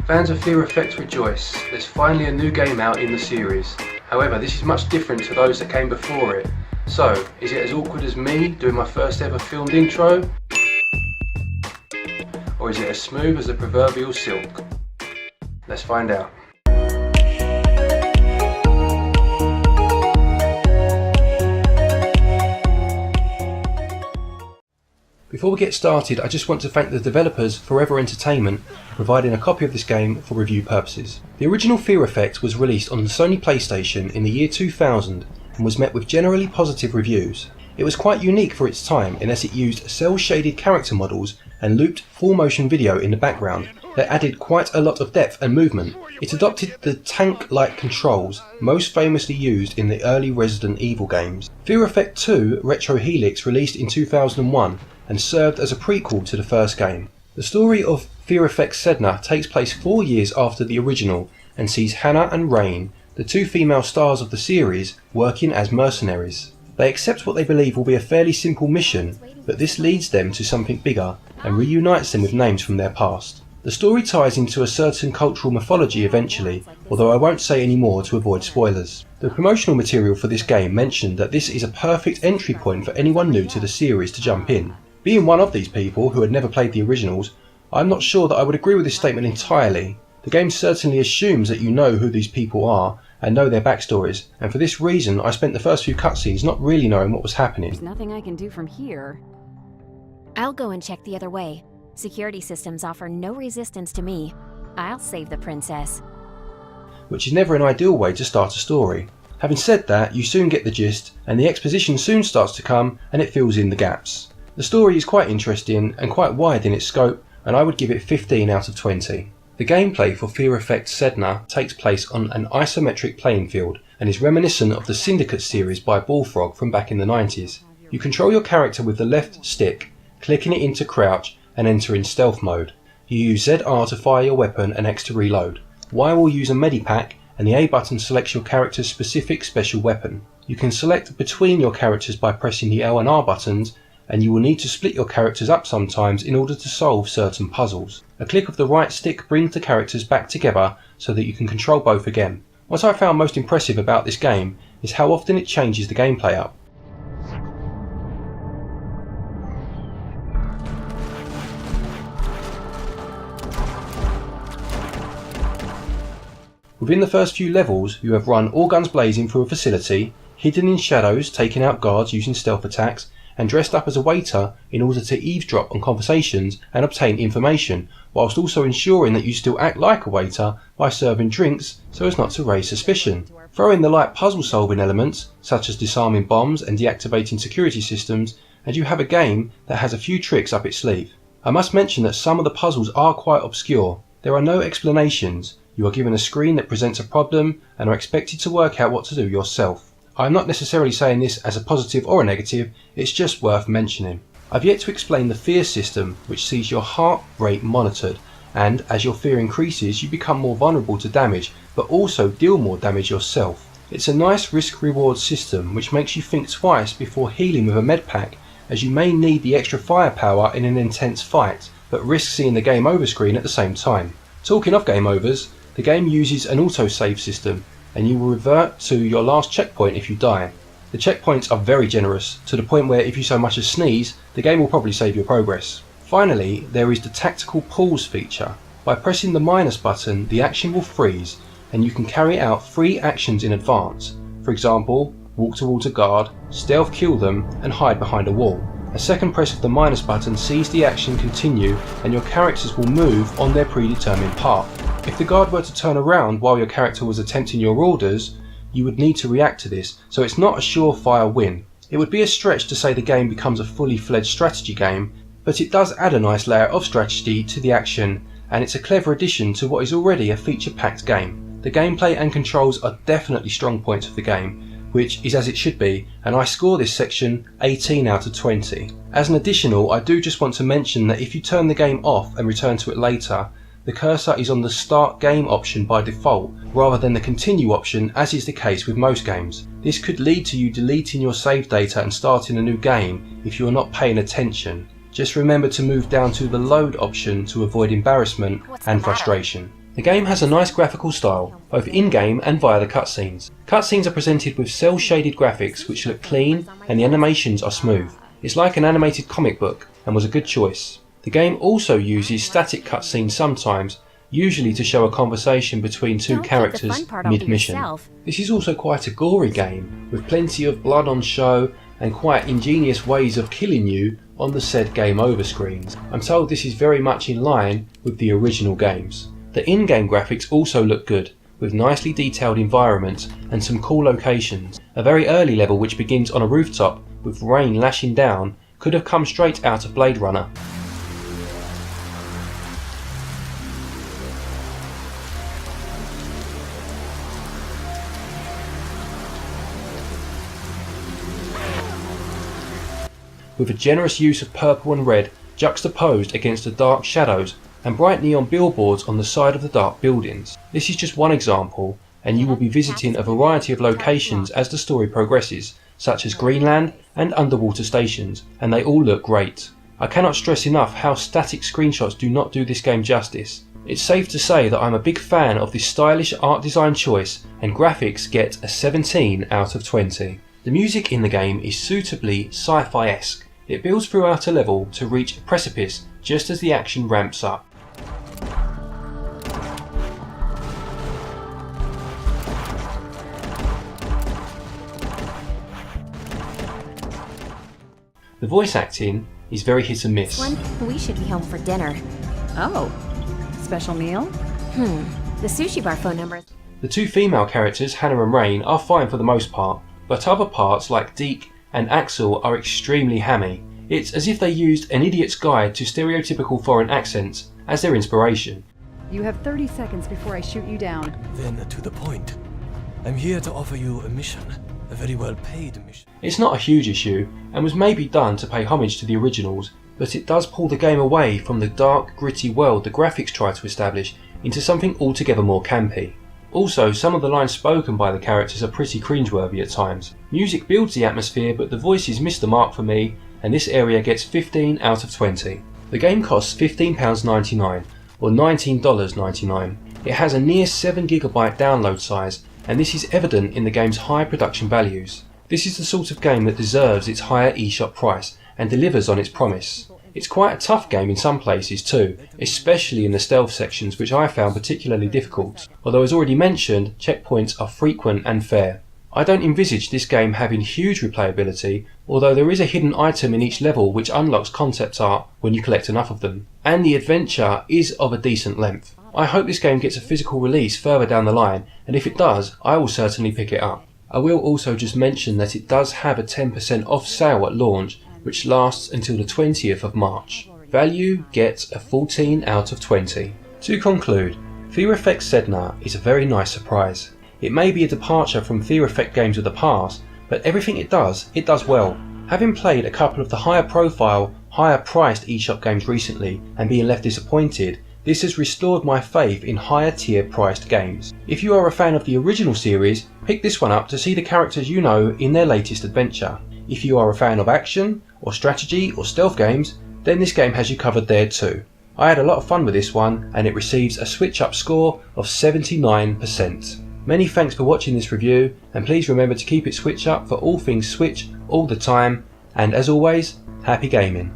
Fans of Fear Effect rejoice, there's finally a new game out in the series. However, this is much different to those that came before it. So, is it as awkward as me doing my first ever filmed intro? Or is it as smooth as the proverbial silk? Let's find out. Before we get started, I just want to thank the developers Forever Entertainment for providing a copy of this game for review purposes. The original Fear Effect was released on the Sony PlayStation in the year 2000 and was met with generally positive reviews. It was quite unique for its time in that it used cel-shaded character models and looped full motion video in the background that added quite a lot of depth and movement. It adopted the tank-like controls most famously used in the early Resident Evil games. Fear Effect 2 Retro Helix released in 2001 and served as a prequel to the first game. The story of Fear Effect Sedna takes place 4 years after the original and sees Hana and Rain, the two female stars of the series, working as mercenaries. They accept what they believe will be a fairly simple mission, but this leads them to something bigger and reunites them with names from their past. The story ties into a certain cultural mythology eventually, although I won't say any more to avoid spoilers. The promotional material for this game mentioned that this is a perfect entry point for anyone new to the series to jump in. Being one of these people who had never played the originals, I'm not sure that I would agree with this statement entirely. The game certainly assumes that you know who these people are and know their backstories, and for this reason I spent the first few cutscenes not really knowing what was happening. There's nothing I can do from here. I'll go and check the other way. Security systems offer no resistance to me. I'll save the princess. Which is never an ideal way to start a story. Having said that, you soon get the gist, and the exposition soon starts to come and it fills in the gaps. The story is quite interesting and quite wide in its scope, and I would give it 15 out of 20. The gameplay for Fear Effect Sedna takes place on an isometric playing field and is reminiscent of the Syndicate series by Bullfrog from back in the 90s. You control your character with the left stick, clicking it into crouch and enter in stealth mode. You use ZR to fire your weapon and X to reload. Y will use a medipack, and the A button selects your character's specific special weapon. You can select between your characters by pressing the L and R buttons, and you will need to split your characters up sometimes in order to solve certain puzzles. A click of the right stick brings the characters back together so that you can control both again. What I found most impressive about this game is how often it changes the gameplay up. Within the first few levels, you have run all guns blazing through a facility, hidden in shadows taking out guards using stealth attacks, and dressed up as a waiter in order to eavesdrop on conversations and obtain information, whilst also ensuring that you still act like a waiter by serving drinks so as not to raise suspicion. Throw in the light puzzle solving elements, such as disarming bombs and deactivating security systems, and you have a game that has a few tricks up its sleeve. I must mention that some of the puzzles are quite obscure. There are no explanations. You are given a screen that presents a problem and are expected to work out what to do yourself. I'm not necessarily saying this as a positive or a negative, it's just worth mentioning. I've yet to explain the fear system, which sees your heart rate monitored, and as your fear increases you become more vulnerable to damage, but also deal more damage yourself. It's a nice risk-reward system which makes you think twice before healing with a med pack, as you may need the extra firepower in an intense fight, but risk seeing the game over screen at the same time. Talking of game overs, the game uses an autosave system, and you will revert to your last checkpoint if you die. The checkpoints are very generous, to the point where if you so much as sneeze, the game will probably save your progress. Finally, there is the tactical pause feature. By pressing the minus button, the action will freeze, and you can carry out 3 actions in advance. For example, walk towards a guard, stealth kill them, and hide behind a wall. A second press of the minus button sees the action continue, and your characters will move on their predetermined path. If the guard were to turn around while your character was attempting your orders, you would need to react to this, so it's not a surefire win. It would be a stretch to say the game becomes a fully fledged strategy game, but it does add a nice layer of strategy to the action, and it's a clever addition to what is already a feature-packed game. The gameplay and controls are definitely strong points of the game, which is as it should be, and I score this section 18 out of 20. As an additional, I do just want to mention that if you turn the game off and return to it later, the cursor is on the start game option by default, rather than the continue option as is the case with most games. This could lead to you deleting your save data and starting a new game if you are not paying attention. Just remember to move down to the load option to avoid embarrassment and frustration. The game has a nice graphical style, both in-game and via the cutscenes. Cutscenes are presented with cel-shaded graphics which look clean and the animations are smooth. It's like an animated comic book and was a good choice. The game also uses static cutscenes sometimes, usually to show a conversation between two characters mid-mission. This is also quite a gory game, with plenty of blood on show and quite ingenious ways of killing you on the said game over screens. I'm told this is very much in line with the original games. The in-game graphics also look good, with nicely detailed environments and some cool locations. A very early level which begins on a rooftop with rain lashing down could have come straight out of Blade Runner. With a generous use of purple and red juxtaposed against the dark shadows and bright neon billboards on the side of the dark buildings. This is just one example, and you will be visiting a variety of locations as the story progresses, such as Greenland and underwater stations, and they all look great. I cannot stress enough how static screenshots do not do this game justice. It's safe to say that I'm a big fan of this stylish art design choice, and graphics get a 17 out of 20. The music in the game is suitably sci-fi-esque. It builds throughout a level to reach a precipice just as the action ramps up. The voice acting is very hit and miss. We should be home for dinner. Oh, special meal? The sushi bar phone number. The two female characters, Hana and Rain, are fine for the most part, but other parts like Deke and Axel are extremely hammy. It's as if they used An Idiot's Guide to Stereotypical Foreign Accents as their inspiration. You have 30 seconds before I shoot you down. Then to the point. I'm here to offer you a mission. A very well paid mission. It's not a huge issue and was maybe done to pay homage to the originals, but it does pull the game away from the dark, gritty world the graphics try to establish into something altogether more campy. Also, some of the lines spoken by the characters are pretty cringeworthy at times. Music builds the atmosphere, but the voices miss the mark for me, and this area gets 15 out of 20. The game costs £15.99 or $19.99. It has a near 7GB download size, and this is evident in the game's high production values. This is the sort of game that deserves its higher eShop price and delivers on its promise. It's quite a tough game in some places too, especially in the stealth sections, which I found particularly difficult, although as already mentioned, checkpoints are frequent and fair. I don't envisage this game having huge replayability, although there is a hidden item in each level which unlocks concept art when you collect enough of them, and the adventure is of a decent length. I hope this game gets a physical release further down the line, and if it does, I will certainly pick it up. I will also just mention that it does have a 10% off sale at launch, which lasts until the 20th of March. Value gets a 14 out of 20. To conclude, Fear Effect Sedna is a very nice surprise. It may be a departure from Fear Effect games of the past, but everything it does well. Having played a couple of the higher profile, higher priced eShop games recently and being left disappointed, this has restored my faith in higher tier priced games. If you are a fan of the original series, pick this one up to see the characters you know in their latest adventure. If you are a fan of action, or strategy, or stealth games, then this game has you covered there too. I had a lot of fun with this one, and it receives a Switch Up score of 79%. Many thanks for watching this review, and please remember to keep it Switch Up for all things Switch all the time, and as always, happy gaming.